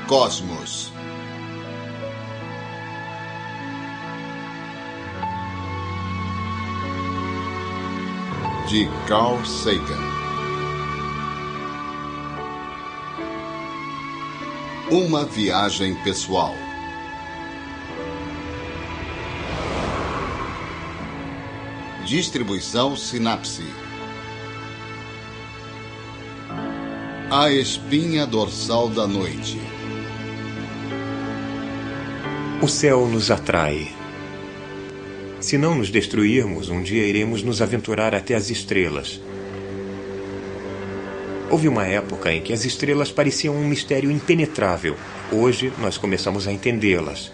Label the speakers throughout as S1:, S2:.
S1: Cosmos. De Carl Sagan. Uma viagem pessoal. Distribuição Sinapse. A espinha dorsal da noite.
S2: O céu nos atrai. Se não nos destruirmos, um dia iremos nos aventurar até as estrelas. Houve uma época em que as estrelas pareciam um mistério impenetrável. Hoje, nós começamos a entendê-las.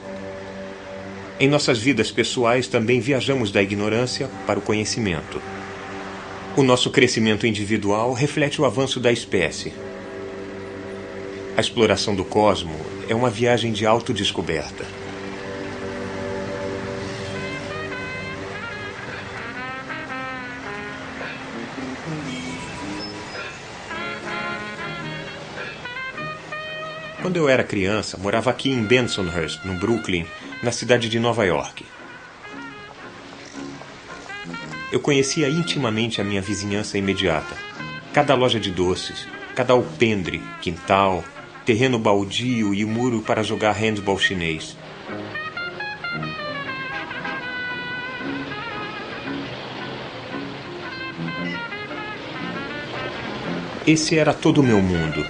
S2: Em nossas vidas pessoais, também viajamos da ignorância para o conhecimento. O nosso crescimento individual reflete o avanço da espécie. A exploração do cosmos é uma viagem de autodescoberta. Quando eu era criança, morava aqui em Bensonhurst, no Brooklyn, na cidade de Nova York. Eu conhecia intimamente a minha vizinhança imediata. Cada loja de doces, cada alpendre, quintal, terreno baldio e o muro para jogar handball chinês. Esse era todo o meu mundo.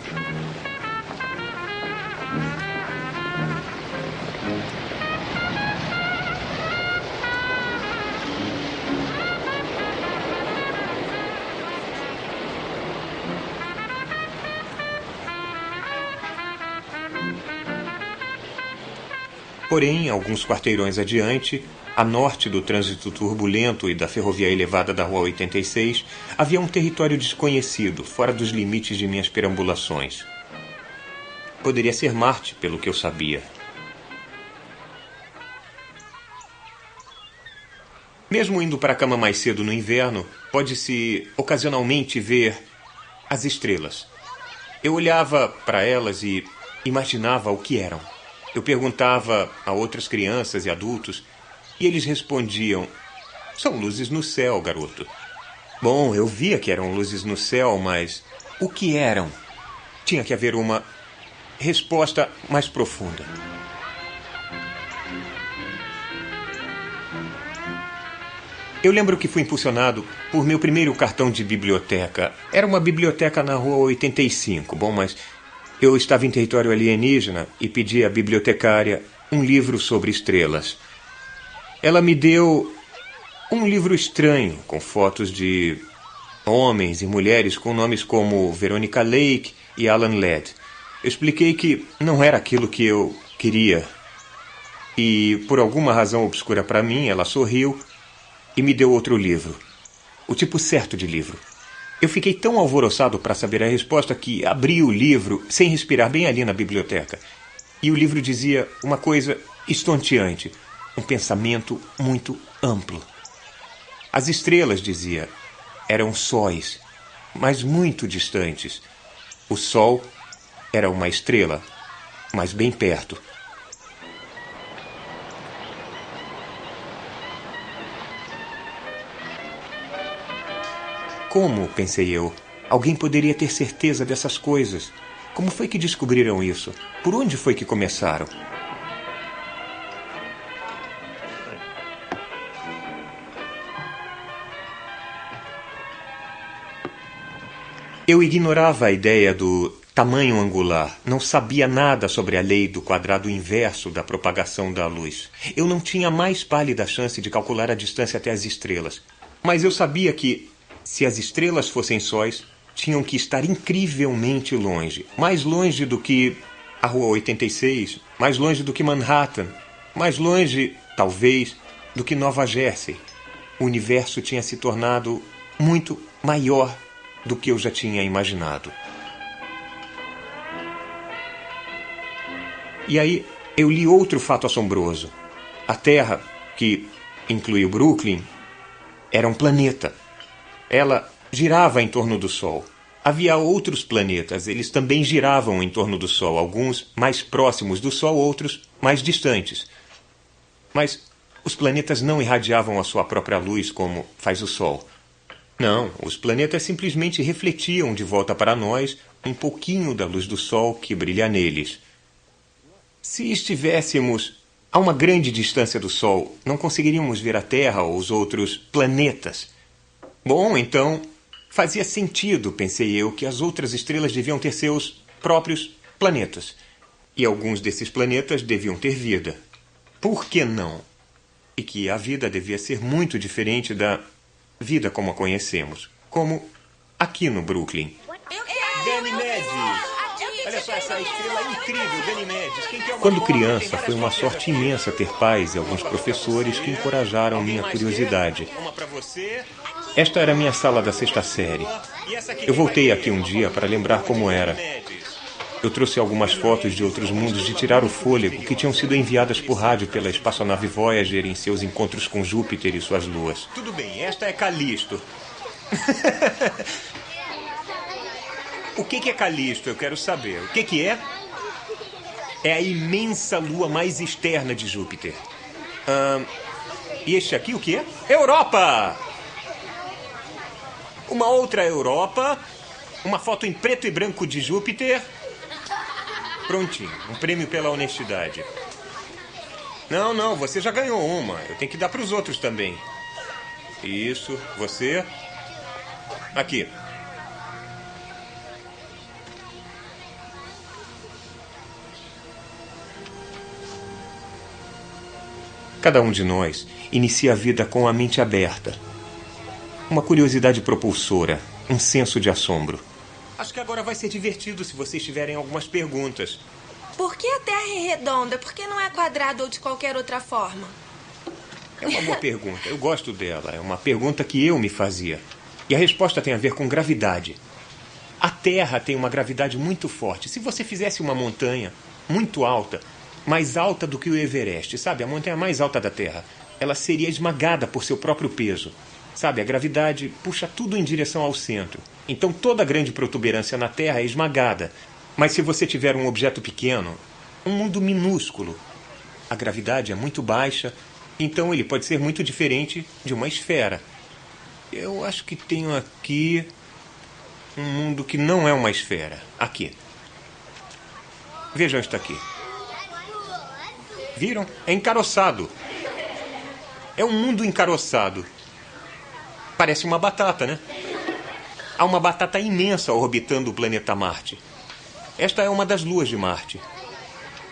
S2: Porém, alguns quarteirões adiante, a norte do trânsito turbulento e da ferrovia elevada da Rua 86, havia um território desconhecido, fora dos limites de minhas perambulações. Poderia ser Marte, pelo que eu sabia. Mesmo indo para a cama mais cedo no inverno, pode-se ocasionalmente ver as estrelas. Eu olhava para elas e imaginava o que eram. Eu perguntava a outras crianças e adultos e eles respondiam: "São luzes no céu, garoto." Bom, eu via que eram luzes no céu, mas o que eram? Tinha que haver uma resposta mais profunda. Eu lembro que fui impulsionado por meu primeiro cartão de biblioteca. Era uma biblioteca na Rua 85. Bom, mas eu estava em território alienígena e pedi à bibliotecária um livro sobre estrelas. Ela me deu um livro estranho, com fotos de homens e mulheres com nomes como Veronica Lake e Alan Ladd. Eu expliquei que não era aquilo que eu queria. E, por alguma razão obscura para mim, ela sorriu e me deu outro livro. O tipo certo de livro. Eu fiquei tão alvoroçado para saber a resposta que abri o livro sem respirar bem ali na biblioteca. E o livro dizia uma coisa estonteante, um pensamento muito amplo. As estrelas, dizia, eram sóis, mas muito distantes. O Sol era uma estrela, mas bem perto. Como, pensei eu, alguém poderia ter certeza dessas coisas? Como foi que descobriram isso? Por onde foi que começaram? Eu ignorava a ideia do tamanho angular, não sabia nada sobre a lei do quadrado inverso da propagação da luz. Eu não tinha a mais pálida chance de calcular a distância até as estrelas. Mas eu sabia que, se as estrelas fossem sóis, tinham que estar incrivelmente longe. Mais longe do que a Rua 86, mais longe do que Manhattan, mais longe, talvez, do que Nova Jersey. O universo tinha se tornado muito maior do que eu já tinha imaginado. E aí eu li outro fato assombroso. A Terra, que inclui o Brooklyn, era um planeta. Ela girava em torno do Sol. Havia outros planetas, eles também giravam em torno do Sol, alguns mais próximos do Sol, outros mais distantes. Mas os planetas não irradiavam a sua própria luz como faz o Sol. Não, os planetas simplesmente refletiam de volta para nós um pouquinho da luz do Sol que brilha neles. Se estivéssemos a uma grande distância do Sol, não conseguiríamos ver a Terra ou os outros planetas. Bom, então, fazia sentido, pensei eu, que as outras estrelas deviam ter seus próprios planetas. E alguns desses planetas deviam ter vida. Por que não? E que a vida devia ser muito diferente da vida como a conhecemos. Como aqui no Brooklyn. Ganymedes! Olha só essa estrela incrível, Ganymedes. Quando criança, foi uma sorte imensa ter pais e alguns professores que encorajaram minha curiosidade. Esta era a minha sala da sexta série. Eu voltei aqui um dia para lembrar como era. Eu trouxe algumas fotos de outros mundos de tirar o fôlego que tinham sido enviadas por rádio pela espaçonave Voyager em seus encontros com Júpiter e suas luas. Tudo bem, esta é Calisto. O que é Calisto? Eu quero saber. O que é? É a imensa lua mais externa de Júpiter. E este aqui o que é? Europa! Uma outra Europa. Uma foto em preto e branco de Júpiter. Prontinho, um prêmio pela honestidade. Não, você já ganhou uma. Eu tenho que dar para os outros também. Isso, você. Aqui. Cada um de nós inicia a vida com a mente aberta. Uma curiosidade propulsora, um senso de assombro. Acho que agora vai ser divertido se vocês tiverem algumas perguntas.
S3: Por que a Terra é redonda? Por que não é quadrada ou de qualquer outra forma?
S2: É uma boa pergunta. Eu gosto dela. É uma pergunta que eu me fazia. E a resposta tem a ver com gravidade. A Terra tem uma gravidade muito forte. Se você fizesse uma montanha muito alta, mais alta do que o Everest, sabe? A montanha mais alta da Terra, ela seria esmagada por seu próprio peso. Sabe, a gravidade puxa tudo em direção ao centro. Então toda grande protuberância na Terra é esmagada. Mas se você tiver um objeto pequeno, um mundo minúsculo, a gravidade é muito baixa, então ele pode ser muito diferente de uma esfera. Eu acho que tenho aqui um mundo que não é uma esfera. Aqui. Vejam isto aqui. Viram? É encaroçado. É um mundo encaroçado. Parece uma batata, né? Há uma batata imensa orbitando o planeta Marte. Esta é uma das luas de Marte.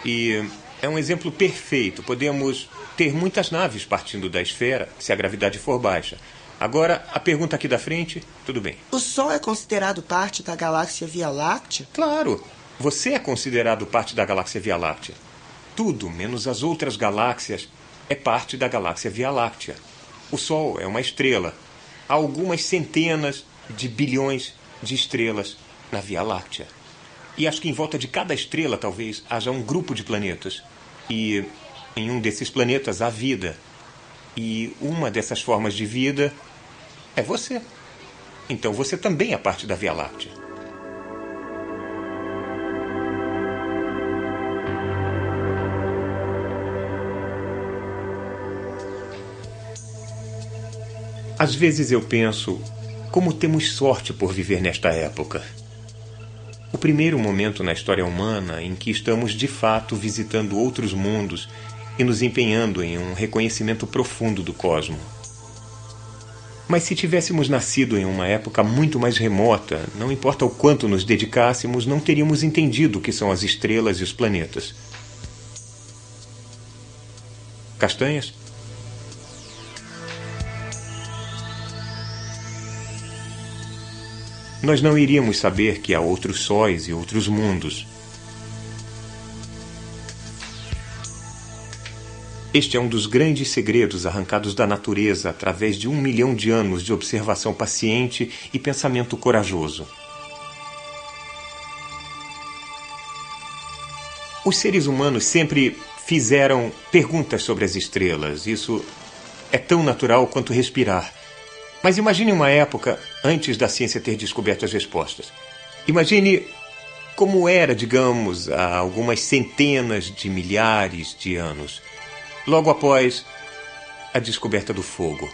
S2: E é um exemplo perfeito. Podemos ter muitas naves partindo da esfera se a gravidade for baixa. Agora, a pergunta aqui da frente, tudo bem.
S4: O Sol é considerado parte da galáxia Via Láctea?
S2: Claro. Você é considerado parte da galáxia Via Láctea. Tudo, menos as outras galáxias, é parte da galáxia Via Láctea. O Sol é uma estrela. Há algumas centenas de bilhões de estrelas na Via Láctea. E acho que em volta de cada estrela, talvez, haja um grupo de planetas. E em um desses planetas há vida. E uma dessas formas de vida é você. Então você também é parte da Via Láctea. Às vezes eu penso como temos sorte por viver nesta época. O primeiro momento na história humana em que estamos de fato visitando outros mundos e nos empenhando em um reconhecimento profundo do cosmo. Mas se tivéssemos nascido em uma época muito mais remota, não importa o quanto nos dedicássemos, não teríamos entendido o que são as estrelas e os planetas. Castanhas? Nós não iríamos saber que há outros sóis e outros mundos. Este é um dos grandes segredos arrancados da natureza através de 1 milhão de anos de observação paciente e pensamento corajoso. Os seres humanos sempre fizeram perguntas sobre as estrelas. Isso é tão natural quanto respirar. Mas imagine uma época antes da ciência ter descoberto as respostas. Imagine como era, digamos, há algumas centenas de milhares de anos, logo após a descoberta do fogo.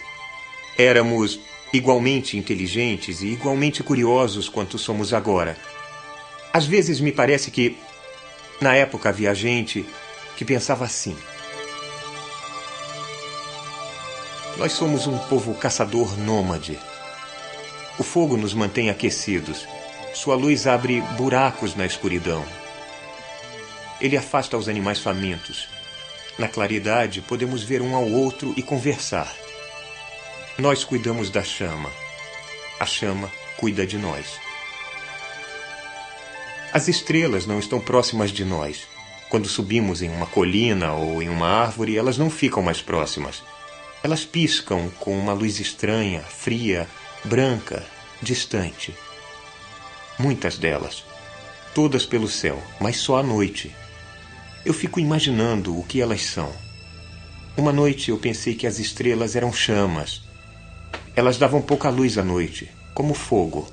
S2: Éramos igualmente inteligentes e igualmente curiosos quanto somos agora. Às vezes me parece que, na época, havia gente que pensava assim: nós somos um povo caçador nômade. O fogo nos mantém aquecidos. Sua luz abre buracos na escuridão. Ele afasta os animais famintos. Na claridade, podemos ver um ao outro e conversar. Nós cuidamos da chama. A chama cuida de nós. As estrelas não estão próximas de nós. Quando subimos em uma colina ou em uma árvore, elas não ficam mais próximas. Elas piscam com uma luz estranha, fria, branca, distante. Muitas delas. Todas pelo céu, mas só à noite. Eu fico imaginando o que elas são. Uma noite eu pensei que as estrelas eram chamas. Elas davam pouca luz à noite, como fogo.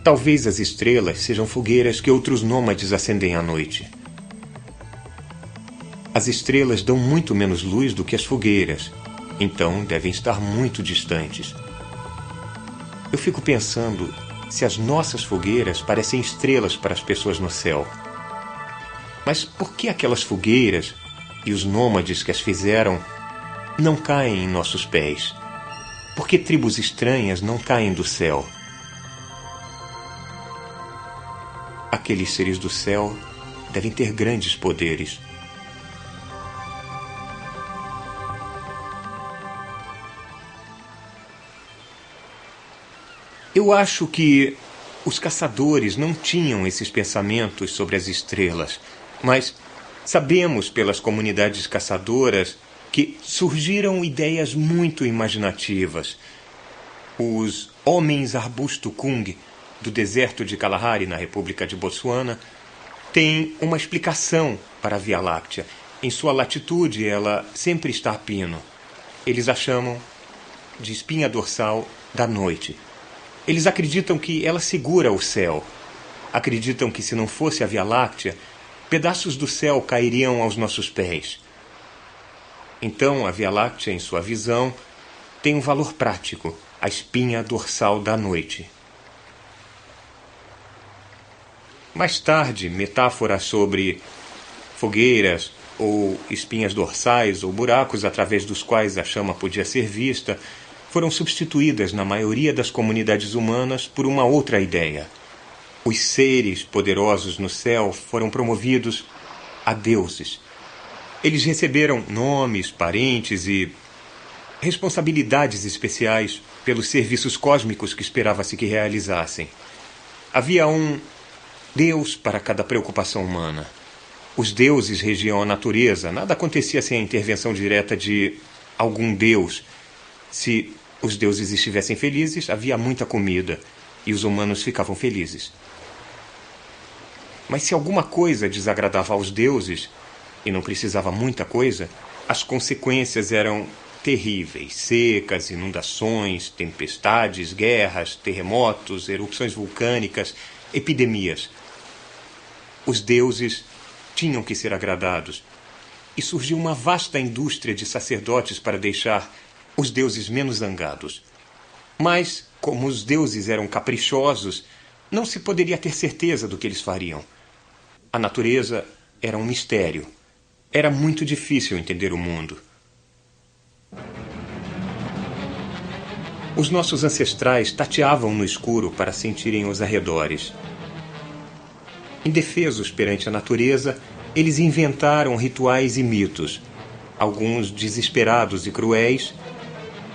S2: Talvez as estrelas sejam fogueiras que outros nômades acendem à noite. As estrelas dão muito menos luz do que as fogueiras, então devem estar muito distantes. Eu fico pensando se as nossas fogueiras parecem estrelas para as pessoas no céu. Mas por que aquelas fogueiras e os nômades que as fizeram não caem em nossos pés? Por que tribos estranhas não caem do céu? Aqueles seres do céu devem ter grandes poderes. Eu acho que os caçadores não tinham esses pensamentos sobre as estrelas, mas sabemos pelas comunidades caçadoras que surgiram ideias muito imaginativas. Os homens arbusto Kung, do deserto de Kalahari, na República de Botsuana, têm uma explicação para a Via Láctea. Em sua latitude, ela sempre está a pino. Eles a chamam de espinha dorsal da noite. Eles acreditam que ela segura o céu. Acreditam que se não fosse a Via Láctea, pedaços do céu cairiam aos nossos pés. Então, a Via Láctea, em sua visão, tem um valor prático, a espinha dorsal da noite. Mais tarde, metáforas sobre fogueiras ou espinhas dorsais ou buracos através dos quais a chama podia ser vista foram substituídas na maioria das comunidades humanas por uma outra ideia. Os seres poderosos no céu foram promovidos a deuses. Eles receberam nomes, parentes e responsabilidades especiais pelos serviços cósmicos que esperava-se que realizassem. Havia um Deus para cada preocupação humana. Os deuses regiam a natureza. Nada acontecia sem a intervenção direta de algum deus. Se os deuses estivessem felizes, havia muita comida e os humanos ficavam felizes. Mas se alguma coisa desagradava aos deuses, e não precisava muita coisa, as consequências eram terríveis: secas, inundações, tempestades, guerras, terremotos, erupções vulcânicas, epidemias. Os deuses tinham que ser agradados, e surgiu uma vasta indústria de sacerdotes para deixar os deuses menos zangados. Mas, como os deuses eram caprichosos, não se poderia ter certeza do que eles fariam. A natureza era um mistério. Era muito difícil entender o mundo. Os nossos ancestrais tateavam no escuro para sentirem os arredores. Indefesos perante a natureza, eles inventaram rituais e mitos, alguns desesperados e cruéis,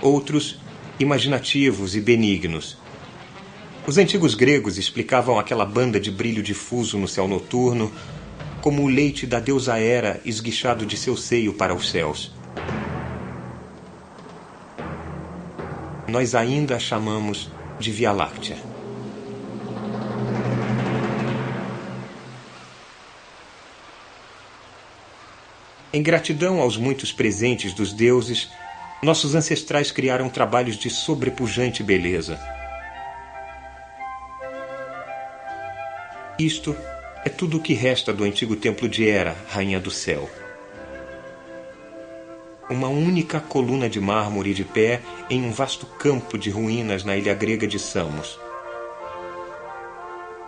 S2: outros imaginativos e benignos. Os antigos gregos explicavam aquela banda de brilho difuso no céu noturno como o leite da deusa Hera esguichado de seu seio para os céus. Nós ainda a chamamos de Via Láctea. Em gratidão aos muitos presentes dos deuses, nossos ancestrais criaram trabalhos de sobrepujante beleza. Isto é tudo o que resta do antigo templo de Hera, rainha do céu. Uma única coluna de mármore de pé em um vasto campo de ruínas na ilha grega de Samos.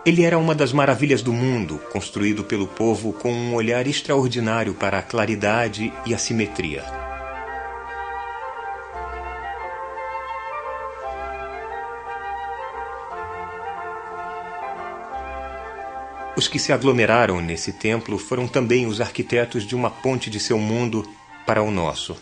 S2: Ele era uma das maravilhas do mundo, construído pelo povo com um olhar extraordinário para a claridade e a simetria. Os que se aglomeraram nesse templo foram também os arquitetos de uma ponte de seu mundo para o nosso.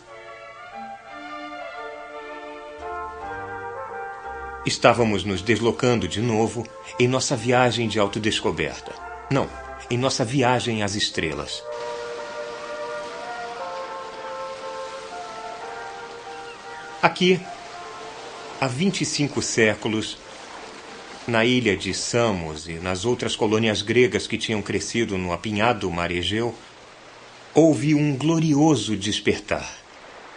S2: Estávamos nos deslocando de novo em nossa viagem de autodescoberta. Não, em nossa viagem às estrelas. Aqui, há 25 séculos, na ilha de Samos e nas outras colônias gregas que tinham crescido no apinhado mar Egeu, houve um glorioso despertar.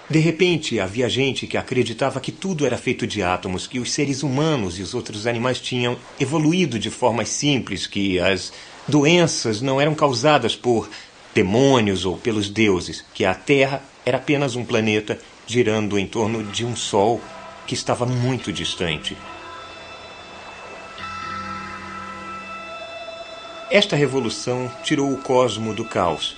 S2: De repente, havia gente que acreditava que tudo era feito de átomos, que os seres humanos e os outros animais tinham evoluído de formas simples, que as doenças não eram causadas por demônios ou pelos deuses, que a Terra era apenas um planeta girando em torno de um Sol que estava muito distante. Esta revolução tirou o cosmo do caos.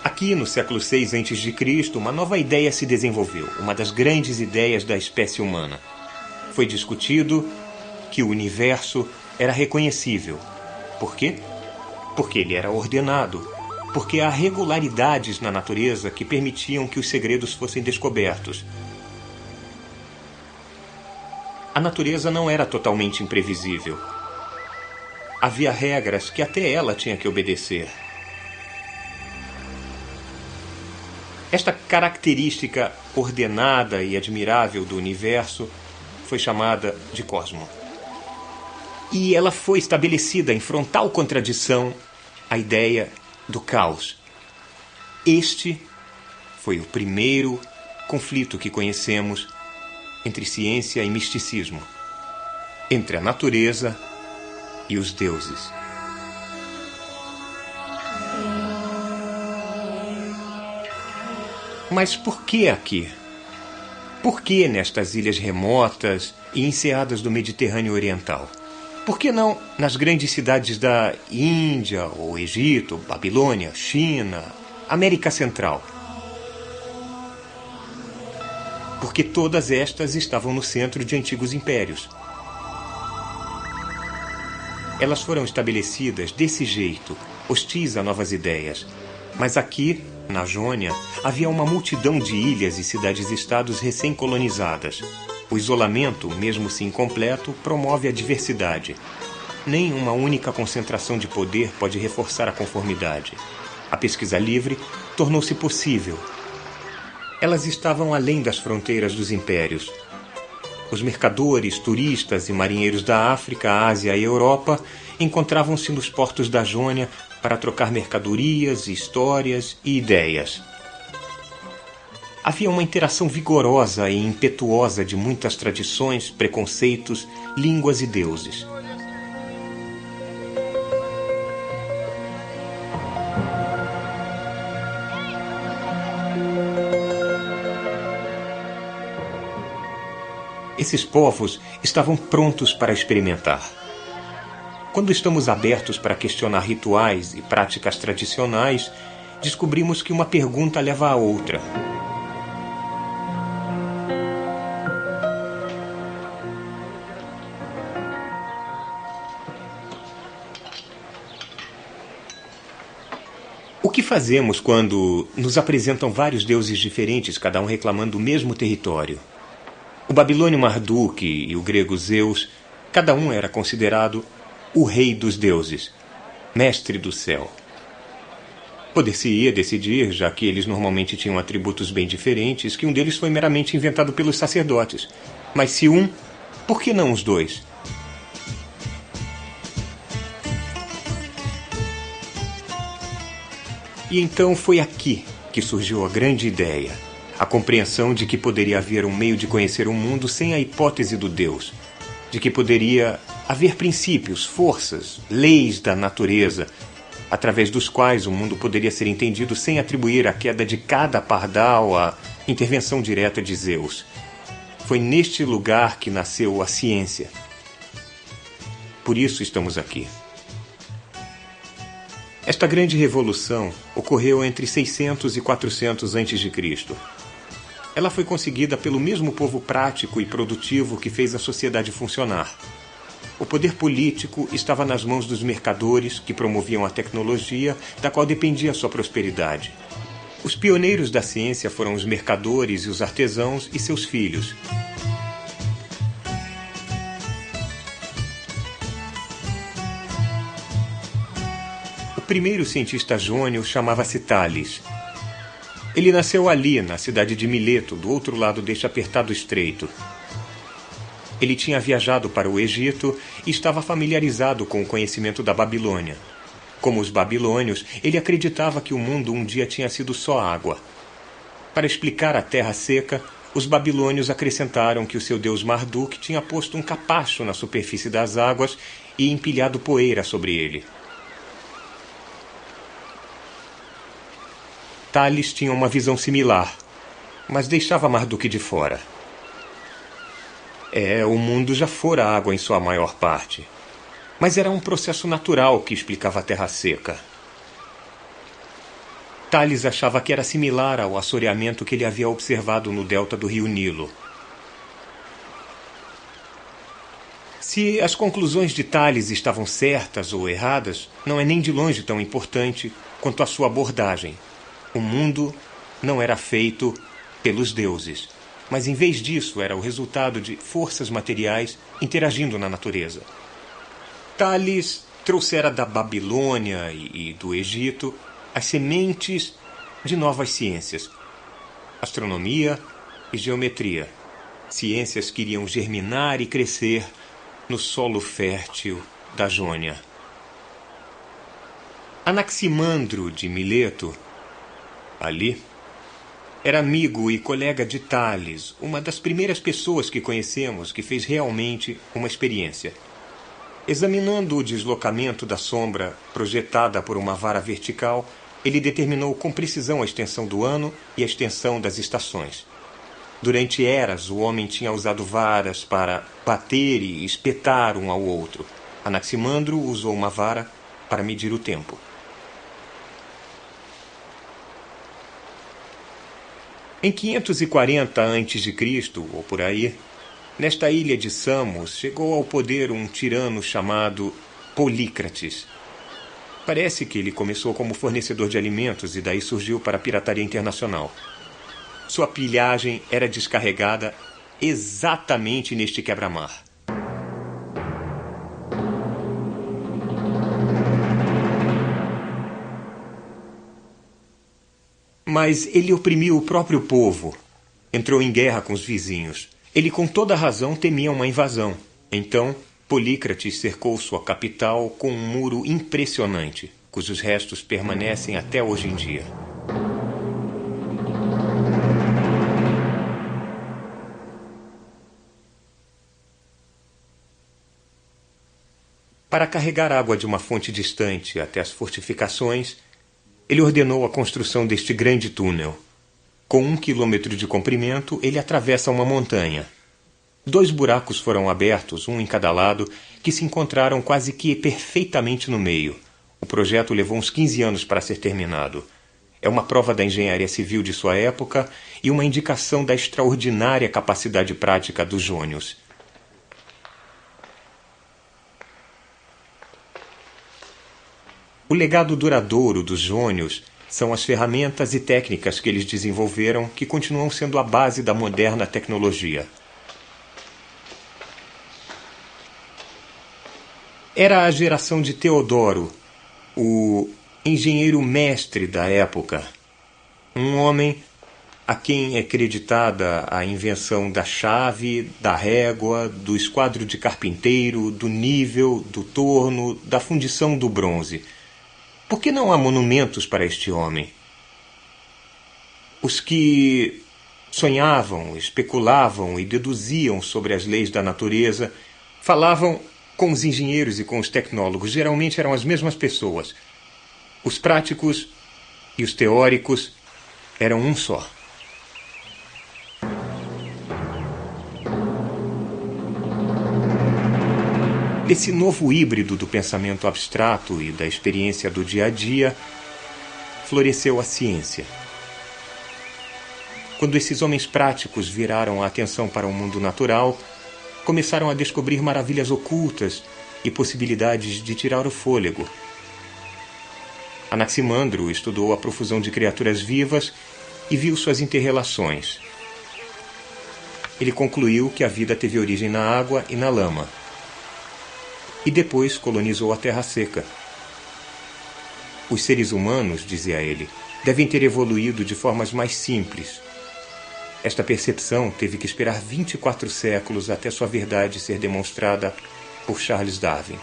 S2: Aqui, no século VI a.C., uma nova ideia se desenvolveu, uma das grandes ideias da espécie humana. Foi discutido que o universo era reconhecível. Por quê? Porque ele era ordenado, porque há regularidades na natureza que permitiam que os segredos fossem descobertos. A natureza não era totalmente imprevisível. Havia regras que até ela tinha que obedecer. Esta característica ordenada e admirável do universo foi chamada de cosmo. E ela foi estabelecida em frontal contradição à ideia do caos. Este foi o primeiro conflito que conhecemos entre ciência e misticismo, entre a natureza e os deuses. Mas por que aqui? Por que nestas ilhas remotas e enseadas do Mediterrâneo Oriental? Por que não nas grandes cidades da Índia, ou Egito, Babilônia, China, América Central? Porque todas estas estavam no centro de antigos impérios. Elas foram estabelecidas desse jeito, hostis a novas ideias. Mas aqui, na Jônia, havia uma multidão de ilhas e cidades-estados recém-colonizadas. O isolamento, mesmo se incompleto, promove a diversidade. Nem uma única concentração de poder pode reforçar a conformidade. A pesquisa livre tornou-se possível. Elas estavam além das fronteiras dos impérios. Os mercadores, turistas e marinheiros da África, Ásia e Europa encontravam-se nos portos da Jônia para trocar mercadorias, histórias e ideias. Havia uma interação vigorosa e impetuosa de muitas tradições, preconceitos, línguas e deuses. Esses povos estavam prontos para experimentar. Quando estamos abertos para questionar rituais e práticas tradicionais, descobrimos que uma pergunta leva a outra. O que fazemos quando nos apresentam vários deuses diferentes, cada um reclamando o mesmo território? O babilônio Marduk e o grego Zeus, cada um era considerado o rei dos deuses, mestre do céu. Poder-se-ia decidir, já que eles normalmente tinham atributos bem diferentes, que um deles foi meramente inventado pelos sacerdotes. Mas se um, por que não os dois? E então foi aqui que surgiu a grande ideia. A compreensão de que poderia haver um meio de conhecer o mundo sem a hipótese do Deus. De que poderia haver princípios, forças, leis da natureza, através dos quais o mundo poderia ser entendido sem atribuir a queda de cada pardal à intervenção direta de Zeus. Foi neste lugar que nasceu a ciência. Por isso estamos aqui. Esta grande revolução ocorreu entre 600 e 400 a.C. Ela foi conseguida pelo mesmo povo prático e produtivo que fez a sociedade funcionar. O poder político estava nas mãos dos mercadores que promoviam a tecnologia, da qual dependia a sua prosperidade. Os pioneiros da ciência foram os mercadores e os artesãos e seus filhos. O primeiro cientista jônio chamava-se Tales. Ele nasceu ali, na cidade de Mileto, do outro lado deste apertado estreito. Ele tinha viajado para o Egito e estava familiarizado com o conhecimento da Babilônia. Como os babilônios, ele acreditava que o mundo um dia tinha sido só água. Para explicar a terra seca, os babilônios acrescentaram que o seu deus Marduk tinha posto um capacho na superfície das águas e empilhado poeira sobre ele. Tales tinha uma visão similar, mas deixava Marduk de fora. O mundo já fora água em sua maior parte. Mas era um processo natural que explicava a terra seca. Tales achava que era similar ao assoreamento que ele havia observado no delta do rio Nilo. Se as conclusões de Tales estavam certas ou erradas, não é nem de longe tão importante quanto a sua abordagem. O mundo não era feito pelos deuses, mas em vez disso era o resultado de forças materiais interagindo na natureza. Tales trouxera da Babilônia e do Egito as sementes de novas ciências, astronomia e geometria, ciências que iriam germinar e crescer no solo fértil da Jônia. Anaximandro de Mileto, ali, era amigo e colega de Tales, uma das primeiras pessoas que conhecemos que fez realmente uma experiência. Examinando o deslocamento da sombra projetada por uma vara vertical, ele determinou com precisão a extensão do ano e a extensão das estações. Durante eras, o homem tinha usado varas para bater e espetar um ao outro. Anaximandro usou uma vara para medir o tempo. Em 540 a.C., ou por aí, nesta ilha de Samos, chegou ao poder um tirano chamado Polícrates. Parece que ele começou como fornecedor de alimentos e daí surgiu para a pirataria internacional. Sua pilhagem era descarregada exatamente neste quebra-mar. Mas ele oprimiu o próprio povo. Entrou em guerra com os vizinhos. Ele com toda razão temia uma invasão. Então, Polícrates cercou sua capital com um muro impressionante, cujos restos permanecem até hoje em dia. Para carregar água de uma fonte distante até as fortificações, ele ordenou a construção deste grande túnel. Com 1 quilômetro de comprimento, ele atravessa uma montanha. 2 buracos foram abertos, um em cada lado, que se encontraram quase que perfeitamente no meio. O projeto levou uns 15 anos para ser terminado. É uma prova da engenharia civil de sua época e uma indicação da extraordinária capacidade prática dos jônios. O legado duradouro dos jônios são as ferramentas e técnicas que eles desenvolveram que continuam sendo a base da moderna tecnologia. Era a geração de Teodoro, o engenheiro mestre da época. Um homem a quem é creditada a invenção da chave, da régua, do esquadro de carpinteiro, do nível, do torno, da fundição do bronze. Por que não há monumentos para este homem? Os que Sonhavam, especulavam e deduziam sobre as leis da natureza. Falavam com os engenheiros e com os tecnólogos. Geralmente eram as mesmas pessoas. Os práticos e os teóricos eram um só. Desse novo híbrido do pensamento abstrato e da experiência do dia a dia, floresceu a ciência. Quando esses homens práticos viraram a atenção para o mundo natural, começaram a descobrir maravilhas ocultas e possibilidades de tirar o fôlego. Anaximandro estudou a profusão de criaturas vivas e viu suas interrelações. Ele concluiu que a vida teve origem na água e na lama. E depois colonizou a terra seca. Os seres humanos, dizia ele, devem ter evoluído de formas mais simples. Esta percepção teve que esperar 24 séculos até sua verdade ser demonstrada por Charles Darwin.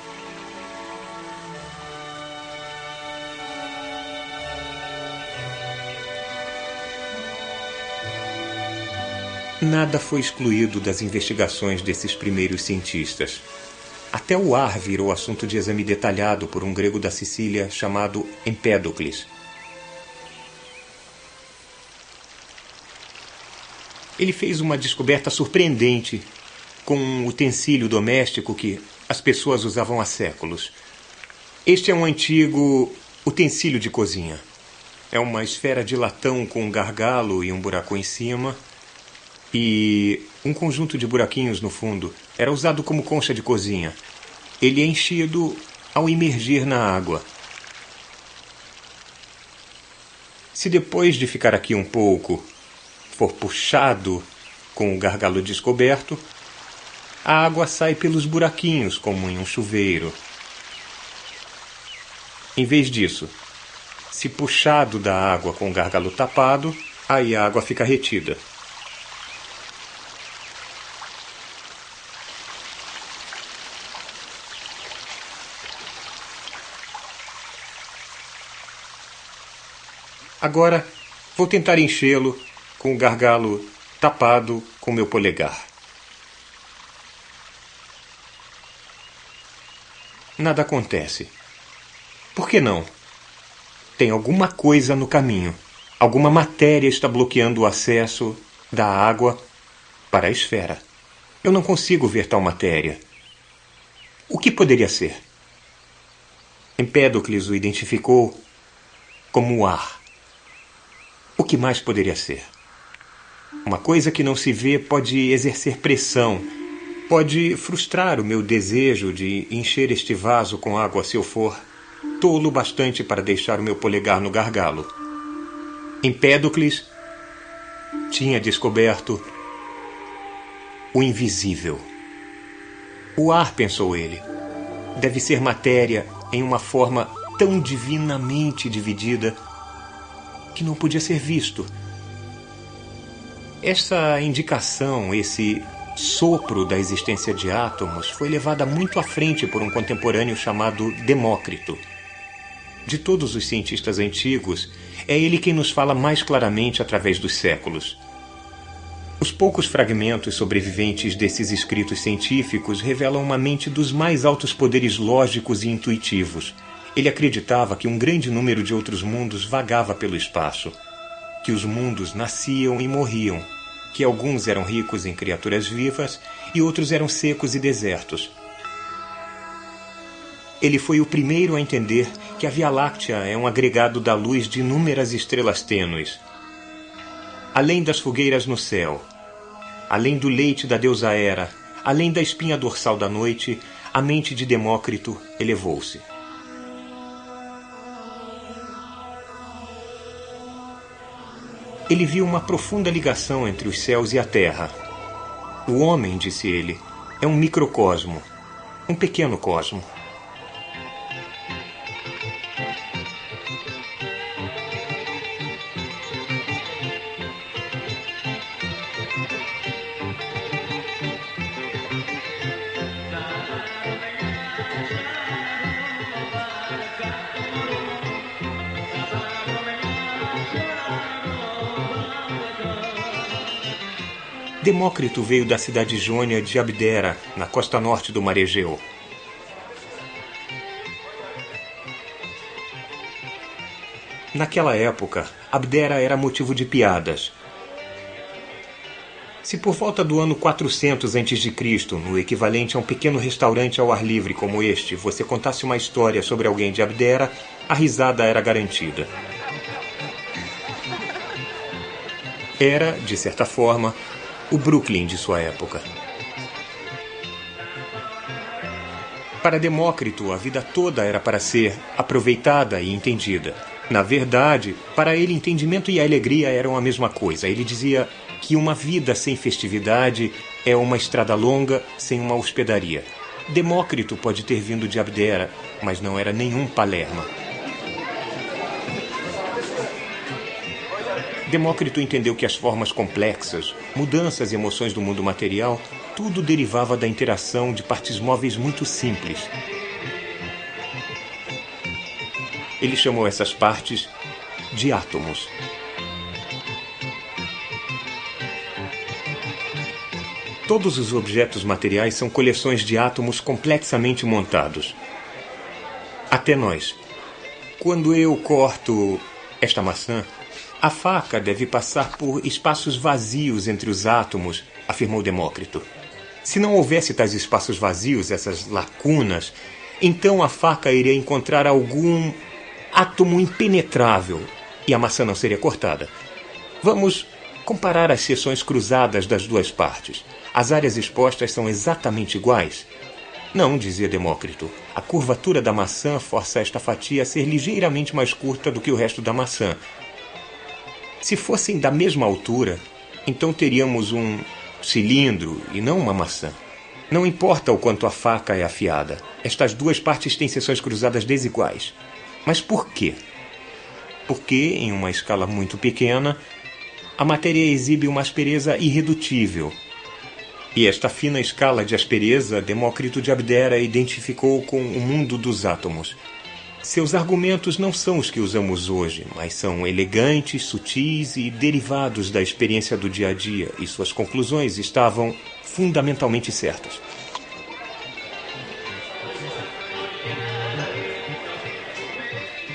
S2: Nada foi excluído das investigações desses primeiros cientistas. Até o ar virou assunto de exame detalhado por um grego da Sicília chamado Empédocles. Ele fez uma descoberta surpreendente com um utensílio doméstico que as pessoas usavam há séculos. Este é um antigo utensílio de cozinha. É uma esfera de latão com um gargalo e um buraco em cima e um conjunto de buraquinhos no fundo. Era usado como concha de cozinha. Ele é enchido ao imergir na água. Se depois de ficar aqui um pouco for puxado com o gargalo descoberto, a água sai pelos buraquinhos como em um chuveiro. Em vez disso, se puxado da água com o gargalo tapado, aí a água fica retida. Agora, vou tentar enchê-lo com o gargalo tapado com meu polegar. Nada acontece. Por que não? Tem alguma coisa no caminho. Alguma matéria está bloqueando o acesso da água para a esfera. Eu não consigo ver tal matéria. O que poderia ser? Empédocles o identificou como o ar. O que mais poderia ser? Uma coisa que não se vê pode exercer pressão, pode frustrar o meu desejo de encher este vaso com água se eu for tolo bastante para deixar o meu polegar no gargalo. Empédocles tinha descoberto o invisível. O ar, pensou ele, deve ser matéria em uma forma tão divinamente dividida que não podia ser visto. Essa indicação, esse sopro da existência de átomos foi levada muito à frente por um contemporâneo chamado Demócrito. De todos os cientistas antigos, é ele quem nos fala mais claramente através dos séculos. Os poucos fragmentos sobreviventes desses escritos científicos revelam uma mente dos mais altos poderes lógicos e intuitivos. Ele acreditava que um grande número de outros mundos vagava pelo espaço, que os mundos nasciam e morriam, que alguns eram ricos em criaturas vivas e outros eram secos e desertos. Ele foi o primeiro a entender que a Via Láctea é um agregado da luz de inúmeras estrelas tênues. Além das fogueiras no céu, além do leite da deusa Hera, além da espinha dorsal da noite, a mente de Demócrito elevou-se. Ele viu uma profunda ligação entre os céus e a terra. O homem, disse ele, é um microcosmo, um pequeno cosmo. Demócrito veio da cidade jônia de Abdera, na costa norte do mar Egeu. Naquela época, Abdera era motivo de piadas. Se por volta do ano 400 a.C., no equivalente a um pequeno restaurante ao ar livre como este, você contasse uma história sobre alguém de Abdera, a risada era garantida. Era, de certa forma, o Brooklyn de sua época. Para Demócrito, a vida toda era para ser aproveitada e entendida. Na verdade, para ele, entendimento e alegria eram a mesma coisa. Ele dizia que uma vida sem festividade é uma estrada longa sem uma hospedaria. Demócrito pode ter vindo de Abdera, mas não era nenhum Palerma. Demócrito entendeu que as formas complexas, mudanças e emoções do mundo material, tudo derivava da interação de partes móveis muito simples. Ele chamou essas partes de átomos. Todos os objetos materiais são coleções de átomos complexamente montados. Até nós. Quando eu corto esta maçã, a faca deve passar por espaços vazios entre os átomos, afirmou Demócrito. Se não houvesse tais espaços vazios, essas lacunas, então a faca iria encontrar algum átomo impenetrável e a maçã não seria cortada. Vamos comparar as seções cruzadas das duas partes. As áreas expostas são exatamente iguais? Não, dizia Demócrito. A curvatura da maçã força esta fatia a ser ligeiramente mais curta do que o resto da maçã. Se fossem da mesma altura, então teríamos um cilindro e não uma maçã. Não importa o quanto a faca é afiada. Estas duas partes têm seções cruzadas desiguais. Mas por quê? Porque, em uma escala muito pequena, a matéria exibe uma aspereza irredutível. E esta fina escala de aspereza, Demócrito de Abdera identificou com o mundo dos átomos. Seus argumentos não são os que usamos hoje, mas são elegantes, sutis e derivados da experiência do dia a dia, e suas conclusões estavam fundamentalmente certas.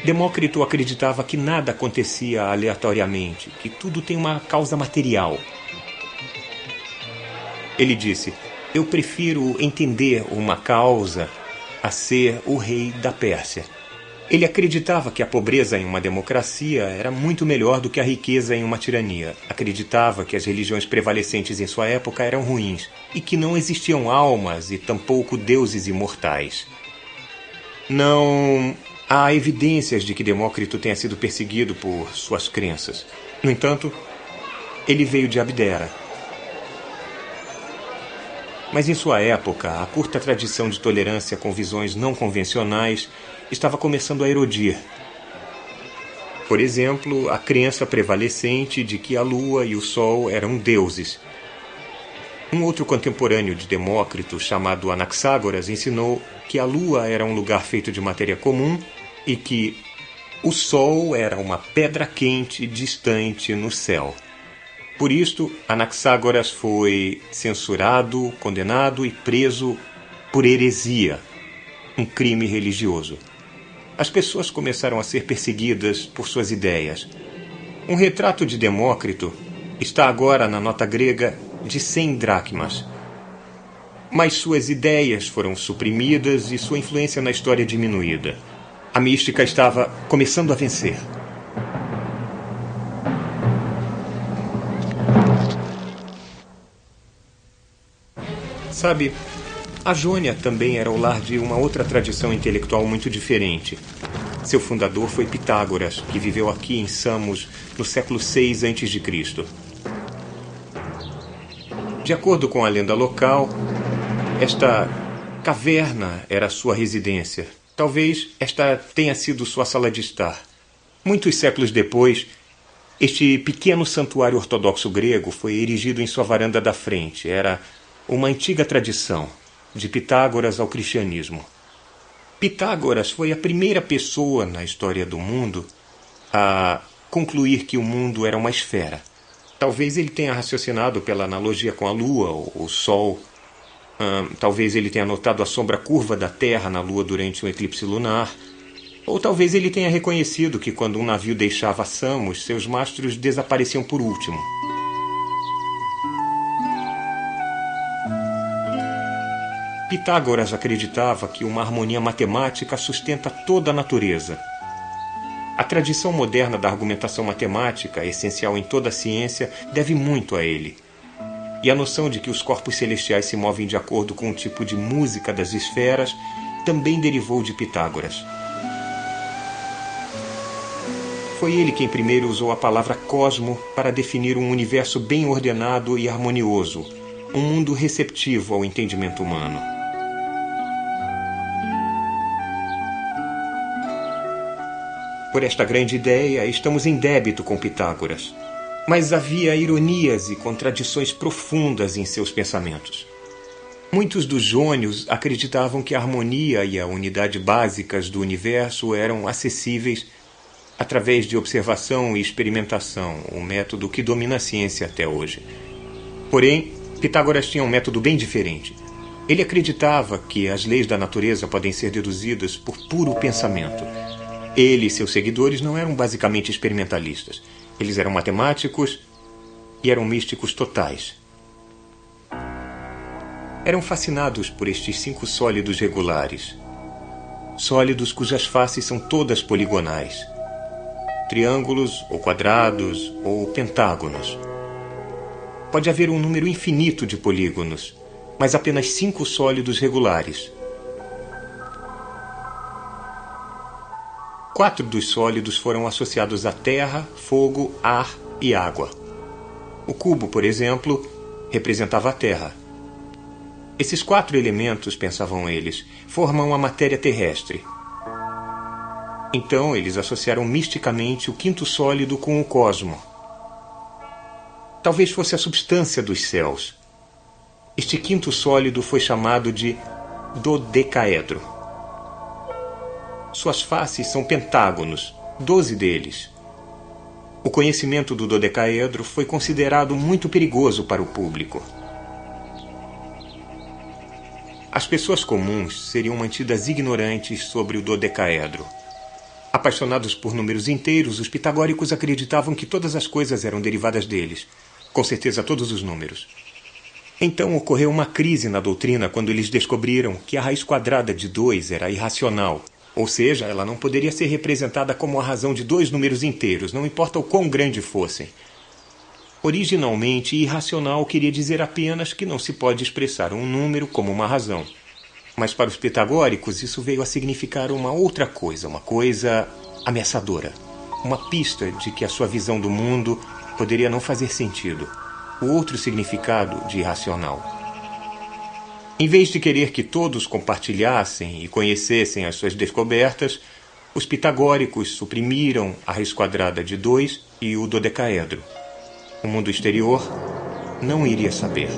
S2: Demócrito acreditava que nada acontecia aleatoriamente, que tudo tem uma causa material. Ele disse: eu prefiro entender uma causa a ser o rei da Pérsia. Ele acreditava que a pobreza em uma democracia era muito melhor do que a riqueza em uma tirania. Acreditava que as religiões prevalecentes em sua época eram ruins e que não existiam almas e tampouco deuses imortais. Não há evidências de que Demócrito tenha sido perseguido por suas crenças. No entanto, ele veio de Abdera. Mas em sua época, a curta tradição de tolerância com visões não convencionais estava começando a erodir. Por exemplo, a crença prevalecente de que a lua e o sol eram deuses. Um outro contemporâneo de Demócrito, chamado Anaxágoras, ensinou que a lua era um lugar feito de matéria comum e que o sol era uma pedra quente distante no céu. Por isto, Anaxágoras foi censurado, condenado e preso por heresia, um crime religioso. As pessoas começaram a ser perseguidas por suas ideias. Um retrato de Demócrito está agora na nota grega de 100 dracmas. Mas suas ideias foram suprimidas e sua influência na história diminuída. A mística estava começando a vencer. Sabe, a Jônia também era o lar de uma outra tradição intelectual muito diferente. Seu fundador foi Pitágoras, que viveu aqui em Samos no século VI a.C. De acordo com a lenda local, esta caverna era sua residência. Talvez esta tenha sido sua sala de estar. Muitos séculos depois, este pequeno santuário ortodoxo grego foi erigido em sua varanda da frente. Era uma antiga tradição, de Pitágoras ao cristianismo. Pitágoras foi a primeira pessoa na história do mundo a concluir que o mundo era uma esfera. Talvez ele tenha raciocinado pela analogia com a Lua ou o Sol. Talvez ele tenha notado a sombra curva da Terra na Lua durante um eclipse lunar. Ou talvez ele tenha reconhecido que quando um navio deixava Samos, seus mastros desapareciam por último. Pitágoras acreditava que uma harmonia matemática sustenta toda a natureza. A tradição moderna da argumentação matemática, essencial em toda a ciência, deve muito a ele. E a noção de que os corpos celestiais se movem de acordo com o tipo de música das esferas também derivou de Pitágoras. Foi ele quem primeiro usou a palavra cosmo para definir um universo bem ordenado e harmonioso, um mundo receptivo ao entendimento humano. Por esta grande ideia, estamos em débito com Pitágoras. Mas havia ironias e contradições profundas em seus pensamentos. Muitos dos jônios acreditavam que a harmonia e a unidade básicas do universo eram acessíveis através de observação e experimentação, o método que domina a ciência até hoje. Porém, Pitágoras tinha um método bem diferente. Ele acreditava que as leis da natureza podem ser deduzidas por puro pensamento. Ele e seus seguidores não eram basicamente experimentalistas. Eles eram matemáticos e eram místicos totais. Eram fascinados por estes 5 sólidos regulares. Sólidos cujas faces são todas poligonais. Triângulos, ou quadrados, ou pentágonos. Pode haver um número infinito de polígonos, mas apenas 5 sólidos regulares. 4 dos sólidos foram associados a terra, fogo, ar e água. O cubo, por exemplo, representava a terra. Esses 4 elementos, pensavam eles, formam a matéria terrestre. Então, eles associaram misticamente o 5º sólido com o cosmo. Talvez fosse a substância dos céus. Este 5º sólido foi chamado de dodecaedro. Suas faces são pentágonos, 12 deles. O conhecimento do dodecaedro foi considerado muito perigoso para o público. As pessoas comuns seriam mantidas ignorantes sobre o dodecaedro. Apaixonados por números inteiros, os pitagóricos acreditavam que todas as coisas eram derivadas deles, com certeza todos os números. Então ocorreu uma crise na doutrina quando eles descobriram que a raiz quadrada de 2 era irracional. Ou seja, ela não poderia ser representada como a razão de 2 números inteiros, não importa o quão grandes fossem. Originalmente, irracional queria dizer apenas que não se pode expressar um número como uma razão. Mas para os pitagóricos, isso veio a significar uma outra coisa, uma coisa ameaçadora. Uma pista de que a sua visão do mundo poderia não fazer sentido. O outro significado de irracional. Em vez de querer que todos compartilhassem e conhecessem as suas descobertas, os pitagóricos suprimiram a raiz quadrada de 2 e o dodecaedro. O mundo exterior não iria saber.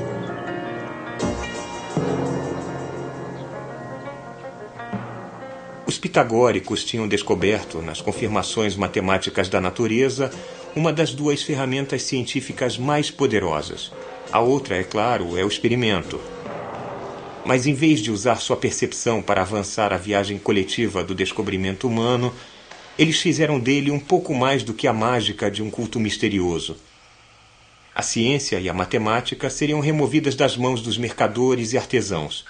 S2: Os pitagóricos tinham descoberto, nas confirmações matemáticas da natureza, uma das 2 ferramentas científicas mais poderosas. A outra, é claro, é o experimento. Mas em vez de usar sua percepção para avançar a viagem coletiva do descobrimento humano, eles fizeram dele um pouco mais do que a mágica de um culto misterioso. A ciência e a matemática seriam removidas das mãos dos mercadores e artesãos.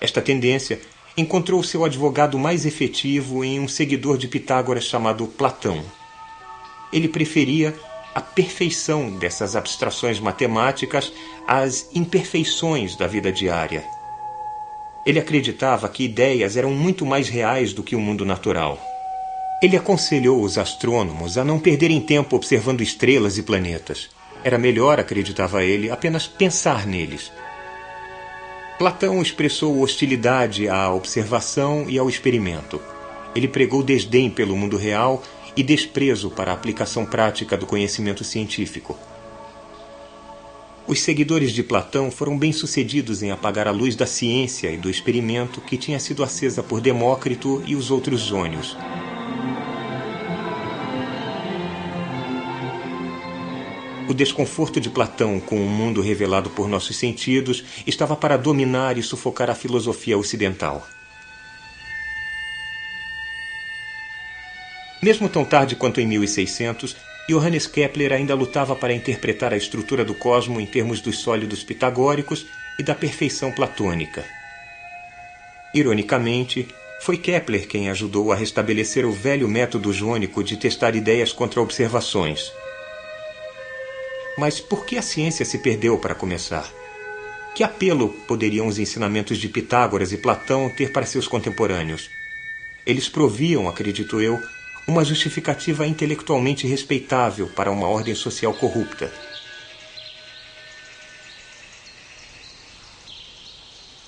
S2: Esta tendência encontrou seu advogado mais efetivo em um seguidor de Pitágoras chamado Platão. Ele preferia a perfeição dessas abstrações matemáticas às imperfeições da vida diária. Ele acreditava que ideias eram muito mais reais do que o mundo natural. Ele aconselhou os astrônomos a não perderem tempo observando estrelas e planetas. Era melhor, acreditava ele, apenas pensar neles. Platão expressou hostilidade à observação e ao experimento. Ele pregou desdém pelo mundo real e desprezo para a aplicação prática do conhecimento científico. Os seguidores de Platão foram bem-sucedidos em apagar a luz da ciência e do experimento que tinha sido acesa por Demócrito e os outros jônios. O desconforto de Platão com o mundo revelado por nossos sentidos estava para dominar e sufocar a filosofia ocidental. Mesmo tão tarde quanto em 1600, Johannes Kepler ainda lutava para interpretar a estrutura do cosmo em termos dos sólidos pitagóricos e da perfeição platônica. Ironicamente, foi Kepler quem ajudou a restabelecer o velho método jônico de testar ideias contra observações. Mas por que a ciência se perdeu para começar? Que apelo poderiam os ensinamentos de Pitágoras e Platão ter para seus contemporâneos? Eles proviam, acredito eu, uma justificativa intelectualmente respeitável para uma ordem social corrupta.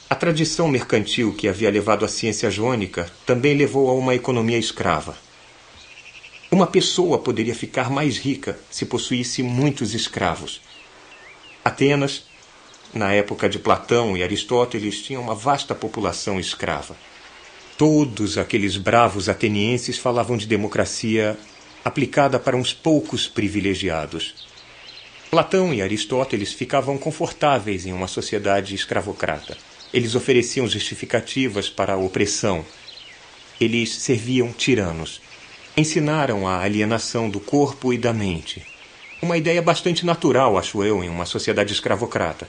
S2: A tradição mercantil que havia levado a ciência jônica também levou a uma economia escrava. Uma pessoa poderia ficar mais rica se possuísse muitos escravos. Atenas, na época de Platão e Aristóteles, tinha uma vasta população escrava. Todos aqueles bravos atenienses falavam de democracia aplicada para uns poucos privilegiados. Platão e Aristóteles ficavam confortáveis em uma sociedade escravocrata. Eles ofereciam justificativas para a opressão. Eles serviam tiranos. Ensinaram a alienação do corpo e da mente. Uma ideia bastante natural, acho eu, em uma sociedade escravocrata.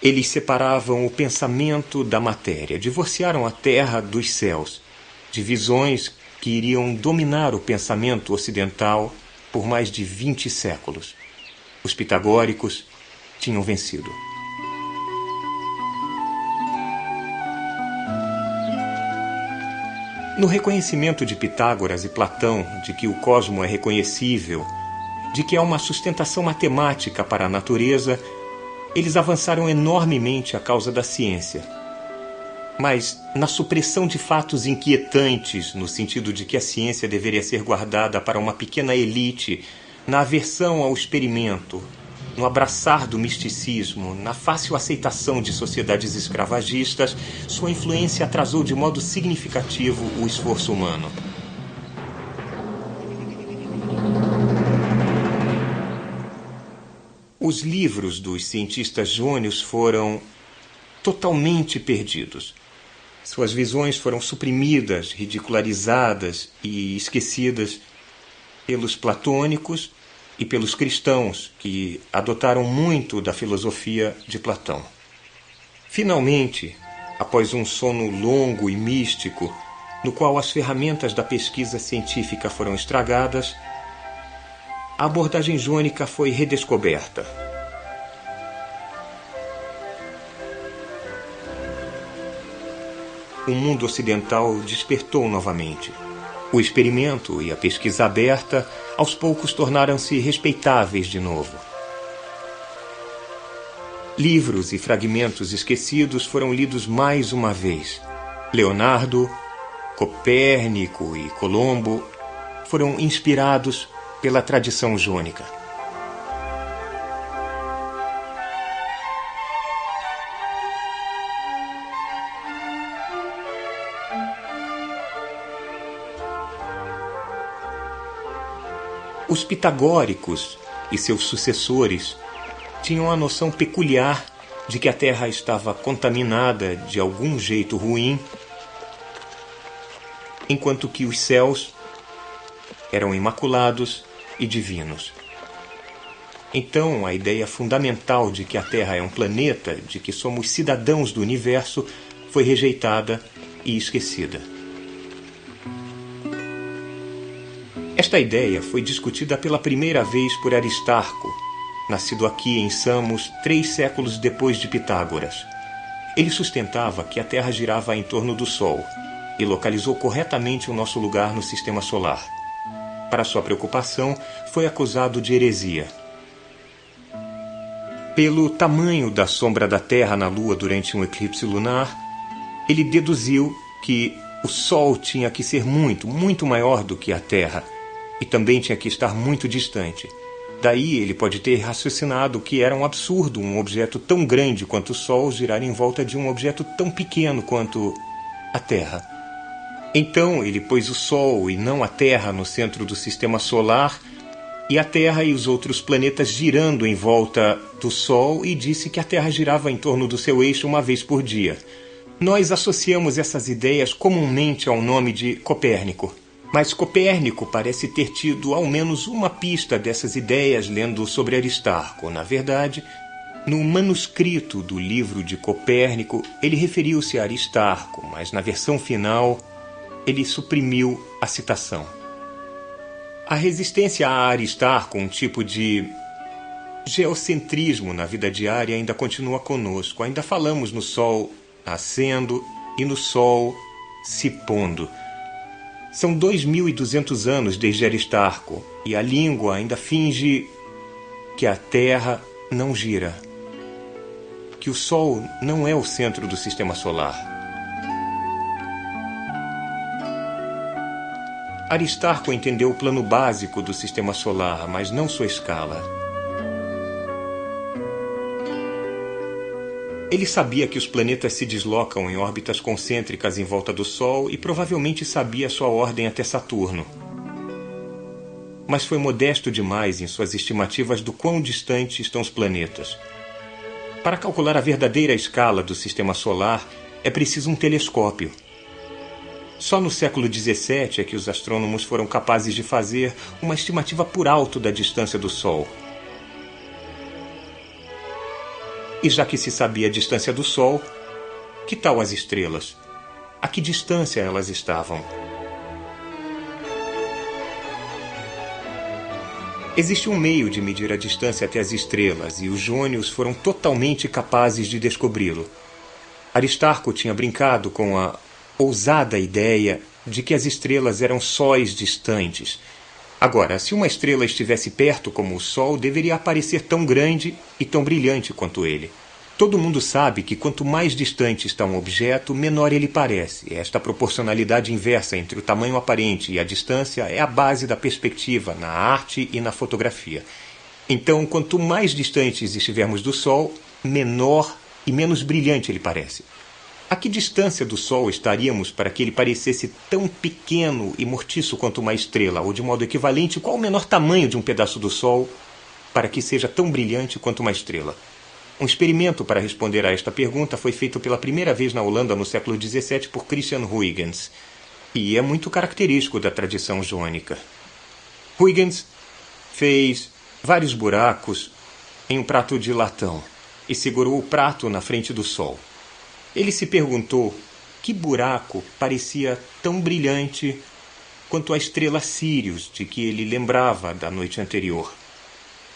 S2: Eles separavam o pensamento da matéria, divorciaram a terra dos céus, divisões que iriam dominar o pensamento ocidental por mais de 20 séculos. Os pitagóricos tinham vencido. No reconhecimento de Pitágoras e Platão de que o cosmo é reconhecível, de que há uma sustentação matemática para a natureza, eles avançaram enormemente a causa da ciência. Mas, na supressão de fatos inquietantes, no sentido de que a ciência deveria ser guardada para uma pequena elite, na aversão ao experimento, no abraçar do misticismo, na fácil aceitação de sociedades escravagistas, sua influência atrasou de modo significativo o esforço humano. Os livros dos cientistas jônios foram totalmente perdidos. Suas visões foram suprimidas, ridicularizadas e esquecidas pelos platônicos e pelos cristãos, que adotaram muito da filosofia de Platão. Finalmente, após um sono longo e místico, no qual as ferramentas da pesquisa científica foram estragadas, a abordagem jônica foi redescoberta. O mundo ocidental despertou novamente. O experimento e a pesquisa aberta, aos poucos, tornaram-se respeitáveis de novo. Livros e fragmentos esquecidos foram lidos mais uma vez. Leonardo, Copérnico e Colombo foram inspirados pela tradição jônica. Os pitagóricos e seus sucessores tinham a noção peculiar de que a Terra estava contaminada de algum jeito ruim, enquanto que os céus eram imaculados e divinos. Então, a ideia fundamental de que a Terra é um planeta, de que somos cidadãos do universo, foi rejeitada e esquecida. Esta ideia foi discutida pela primeira vez por Aristarco, nascido aqui em Samos 3 séculos depois de Pitágoras. Ele sustentava que a Terra girava em torno do Sol e localizou corretamente o nosso lugar no sistema solar. Para sua preocupação, foi acusado de heresia. Pelo tamanho da sombra da Terra na Lua durante um eclipse lunar, ele deduziu que o Sol tinha que ser muito, muito maior do que a Terra, e também tinha que estar muito distante. Daí ele pode ter raciocinado que era um absurdo um objeto tão grande quanto o Sol girar em volta de um objeto tão pequeno quanto a Terra. Então ele pôs o Sol e não a Terra no centro do sistema solar e a Terra e os outros planetas girando em volta do Sol, e disse que a Terra girava em torno do seu eixo uma vez por dia. Nós associamos essas ideias comumente ao nome de Copérnico. Mas Copérnico parece ter tido ao menos uma pista dessas ideias lendo sobre Aristarco. Na verdade, no manuscrito do livro de Copérnico, ele referiu-se a Aristarco, mas na versão final ele suprimiu a citação. A resistência a Aristarco, um tipo de geocentrismo na vida diária, ainda continua conosco. Ainda falamos no Sol nascendo e no Sol se pondo. São 2.200 anos desde Aristarco, e a língua ainda finge que a Terra não gira, que o Sol não é o centro do sistema solar. Aristarco entendeu o plano básico do sistema solar, mas não sua escala. Ele sabia que os planetas se deslocam em órbitas concêntricas em volta do Sol e provavelmente sabia sua ordem até Saturno. Mas foi modesto demais em suas estimativas do quão distantes estão os planetas. Para calcular a verdadeira escala do sistema solar, é preciso um telescópio. Só no século XVII é que os astrônomos foram capazes de fazer uma estimativa por alto da distância do Sol. E já que se sabia a distância do Sol, que tal as estrelas? A que distância elas estavam? Existe um meio de medir a distância até as estrelas, e os jônios foram totalmente capazes de descobri-lo. Aristarco tinha brincado com a ousada ideia de que as estrelas eram sóis distantes. Agora, se uma estrela estivesse perto como o Sol, deveria aparecer tão grande e tão brilhante quanto ele. Todo mundo sabe que quanto mais distante está um objeto, menor ele parece. Esta proporcionalidade inversa entre o tamanho aparente e a distância é a base da perspectiva na arte e na fotografia. Então, quanto mais distantes estivermos do Sol, menor e menos brilhante ele parece. A que distância do Sol estaríamos para que ele parecesse tão pequeno e mortiço quanto uma estrela? Ou, de modo equivalente, qual o menor tamanho de um pedaço do Sol para que seja tão brilhante quanto uma estrela? Um experimento para responder a esta pergunta foi feito pela primeira vez na Holanda no século XVII por Christian Huygens, e é muito característico da tradição jônica. Huygens fez vários buracos em um prato de latão e segurou o prato na frente do Sol. Ele se perguntou que buraco parecia tão brilhante quanto a estrela Sírius, de que ele lembrava da noite anterior.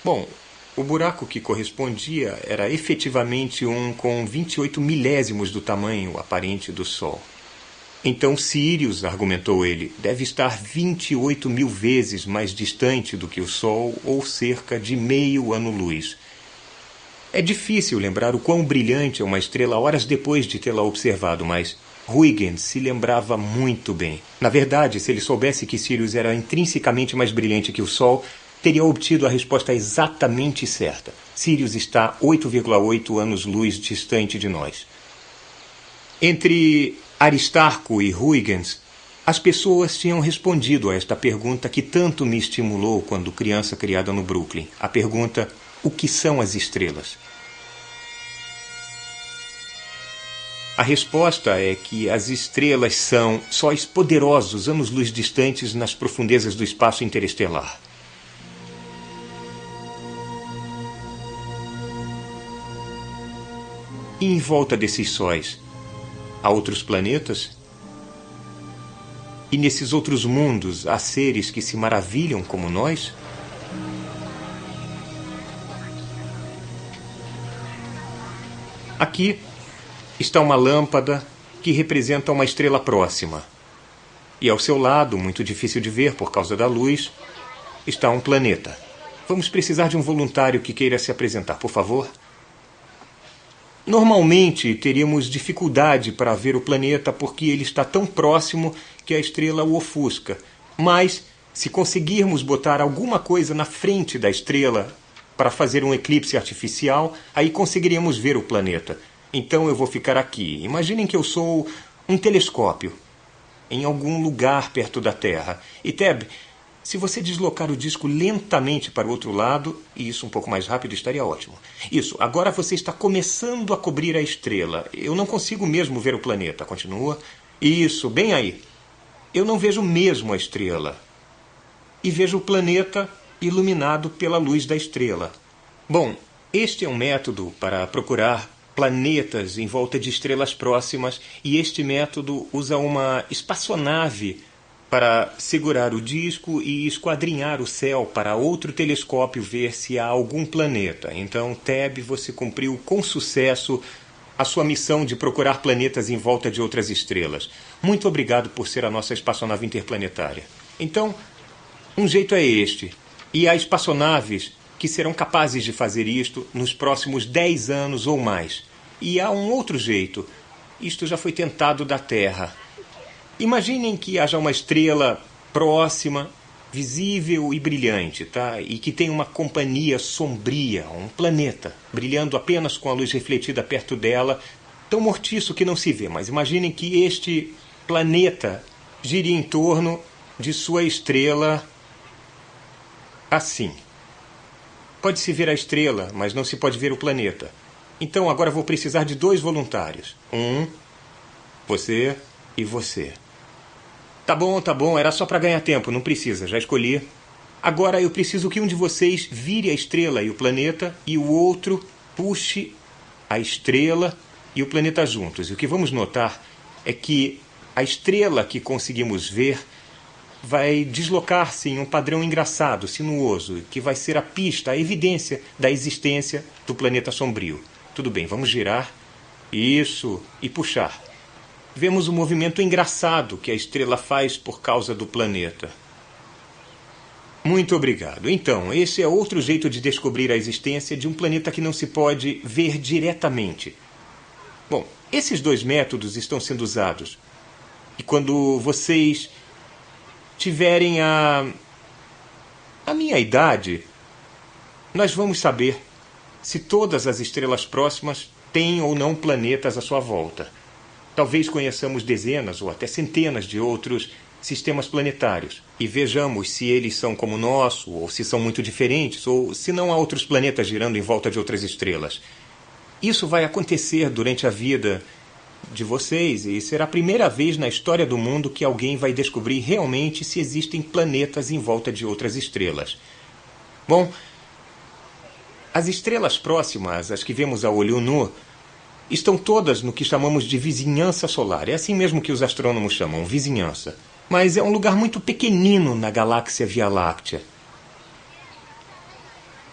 S2: Bom, o buraco que correspondia era efetivamente um com 28 milésimos do tamanho aparente do Sol. Então Sírius, argumentou ele, deve estar 28 mil vezes mais distante do que o Sol, ou cerca de meio ano-luz. É difícil lembrar o quão brilhante é uma estrela horas depois de tê-la observado, mas Huygens se lembrava muito bem. Na verdade, se ele soubesse que Sírius era intrinsecamente mais brilhante que o Sol, teria obtido a resposta exatamente certa. Sírius está 8,8 anos-luz distante de nós. Entre Aristarco e Huygens, as pessoas tinham respondido a esta pergunta que tanto me estimulou quando criança criada no Brooklyn. A pergunta: o que são as estrelas? A resposta é que as estrelas são sóis poderosos anos-luz distantes nas profundezas do espaço interestelar. E em volta desses sóis, há outros planetas? E nesses outros mundos há seres que se maravilham como nós? Aqui está uma lâmpada que representa uma estrela próxima. E ao seu lado, muito difícil de ver por causa da luz, está um planeta. Vamos precisar de um voluntário que queira se apresentar, por favor. Normalmente teríamos dificuldade para ver o planeta porque ele está tão próximo que a estrela o ofusca. Mas, se conseguirmos botar alguma coisa na frente da estrela para fazer um eclipse artificial, aí conseguiríamos ver o planeta. Então eu vou ficar aqui. Imaginem que eu sou um telescópio em algum lugar perto da Terra. E Teb, Se você deslocar o disco lentamente para o outro lado, e isso um pouco mais rápido, estaria ótimo. Isso, agora você está começando a cobrir a estrela. Eu não consigo mesmo ver o planeta. Continua. Isso, bem aí. Eu não vejo mesmo a estrela. E vejo o planeta iluminado pela luz da estrela. Bom, este é um método para procurar planetas em volta de estrelas próximas, e este método usa uma espaçonave para segurar o disco e esquadrinhar o céu para outro telescópio ver se há algum planeta. Então, Teb, você cumpriu com sucesso a sua missão de procurar planetas em volta de outras estrelas. Muito obrigado por ser a nossa espaçonave interplanetária. Então, um jeito é este. E há espaçonaves que serão capazes de fazer isto nos próximos 10 anos ou mais. E há um outro jeito. Isto já foi tentado da Terra. Imaginem que haja uma estrela próxima, visível e brilhante, tá? E que tem uma companhia sombria, um planeta, brilhando apenas com a luz refletida perto dela, tão mortiço que não se vê. Mas imaginem que este planeta gire em torno de sua estrela assim. Pode-se ver a estrela, mas não se pode ver o planeta. Então agora vou precisar de 2 voluntários. Você e você. Tá bom, era só para ganhar tempo, não precisa, já escolhi. Agora eu preciso que um de vocês vire a estrela e o planeta, e o outro puxe a estrela e o planeta juntos. E o que vamos notar é que a estrela que conseguimos ver vai deslocar-se em um padrão engraçado, sinuoso, que vai ser a pista, a evidência da existência do planeta sombrio. Tudo bem, vamos girar. Isso, e puxar. Vemos o movimento engraçado que a estrela faz por causa do planeta. Muito obrigado. Então, esse é outro jeito de descobrir a existência de um planeta que não se pode ver diretamente. Bom, esses 2 métodos estão sendo usados. E quando vocês tiverem a minha idade, nós vamos saber se todas as estrelas próximas têm ou não planetas à sua volta. Talvez conheçamos dezenas ou até centenas de outros sistemas planetários e vejamos se eles são como o nosso, ou se são muito diferentes, ou se não há outros planetas girando em volta de outras estrelas. Isso vai acontecer durante a vida de vocês e será a primeira vez na história do mundo que alguém vai descobrir realmente se existem planetas em volta de outras estrelas. Bom, as estrelas próximas, as que vemos a olho nu, estão todas no que chamamos de vizinhança solar. É assim mesmo que os astrônomos chamam, vizinhança. Mas é um lugar muito pequenino na galáxia Via Láctea.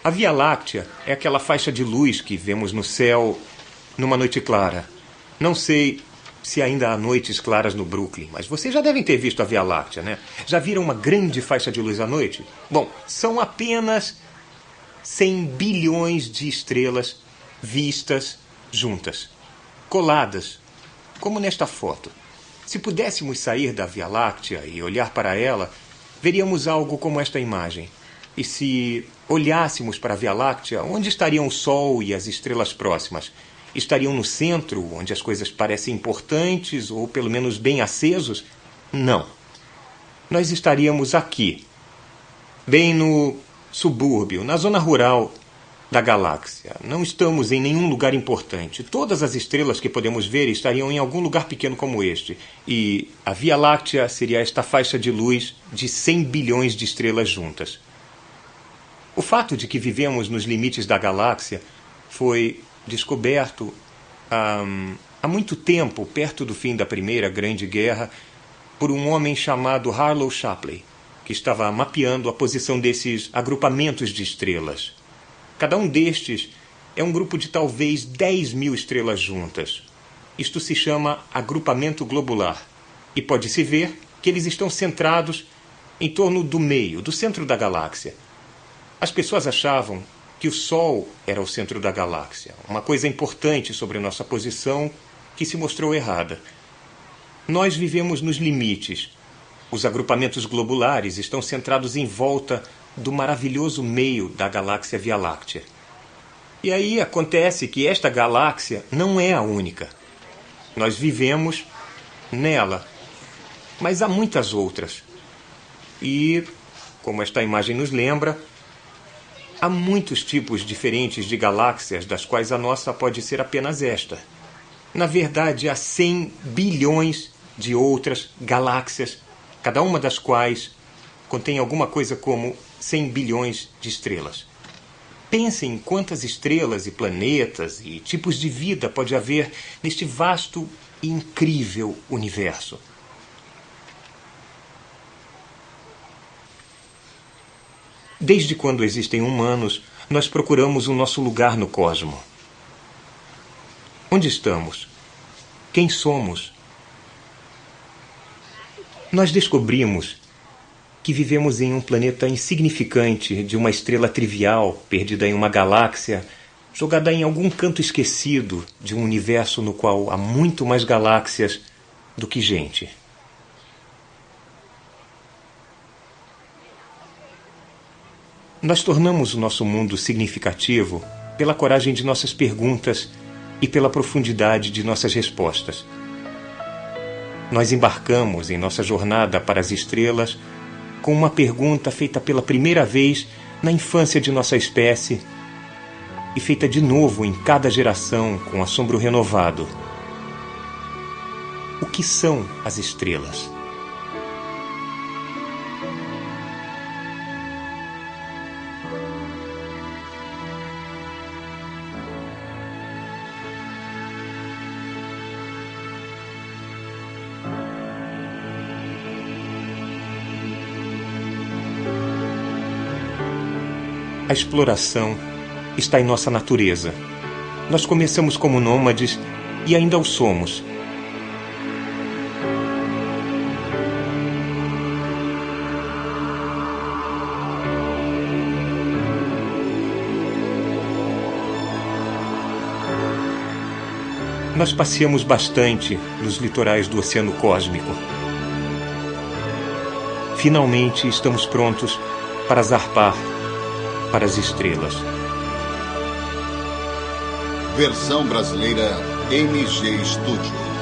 S2: A Via Láctea é aquela faixa de luz que vemos no céu numa noite clara. Não sei se ainda há noites claras no Brooklyn, mas vocês já devem ter visto a Via Láctea, né? Já viram uma grande faixa de luz à noite? Bom, são apenas 100 bilhões de estrelas vistas juntas, coladas, como nesta foto. Se pudéssemos sair da Via Láctea e olhar para ela, veríamos algo como esta imagem. E se olhássemos para a Via Láctea, onde estariam o Sol e as estrelas próximas? Estariam no centro, onde as coisas parecem importantes, ou pelo menos bem acesos? Não. Nós estaríamos aqui, bem no subúrbio, na zona rural da galáxia. Não estamos em nenhum lugar importante. Todas as estrelas que podemos ver estariam em algum lugar pequeno como este. E a Via Láctea seria esta faixa de luz de 100 bilhões de estrelas juntas. O fato de que vivemos nos limites da galáxia foi descoberto há muito tempo, perto do fim da Primeira Grande Guerra, por um homem chamado Harlow Shapley, que estava mapeando a posição desses agrupamentos de estrelas. Cada um destes é um grupo de talvez 10 mil estrelas juntas. Isto se chama agrupamento globular. E pode-se ver que eles estão centrados em torno do meio, do centro da galáxia. As pessoas achavam que o Sol era o centro da galáxia, uma coisa importante sobre nossa posição que se mostrou errada. Nós vivemos nos limites. Os agrupamentos globulares estão centrados em volta do maravilhoso meio da galáxia Via Láctea. E aí acontece que esta galáxia não é a única. Nós vivemos nela, mas há muitas outras. E como esta imagem nos lembra, há muitos tipos diferentes de galáxias, das quais a nossa pode ser apenas esta. Na verdade, há 100 bilhões de outras galáxias, cada uma das quais contém alguma coisa como 100 bilhões de estrelas. Pensem em quantas estrelas e planetas e tipos de vida pode haver neste vasto e incrível universo. Desde quando existem humanos, nós procuramos o nosso lugar no cosmo. Onde estamos? Quem somos? Nós descobrimos que vivemos em um planeta insignificante de uma estrela trivial, perdida em uma galáxia, jogada em algum canto esquecido de um universo no qual há muito mais galáxias do que gente. Nós tornamos o nosso mundo significativo pela coragem de nossas perguntas e pela profundidade de nossas respostas. Nós embarcamos em nossa jornada para as estrelas com uma pergunta feita pela primeira vez na infância de nossa espécie e feita de novo em cada geração com assombro renovado. O que são as estrelas? A exploração está em nossa natureza. Nós começamos como nômades e ainda o somos. Nós passeamos bastante nos litorais do Oceano Cósmico. Finalmente estamos prontos para zarpar para as estrelas.
S1: Versão brasileira MG Studio.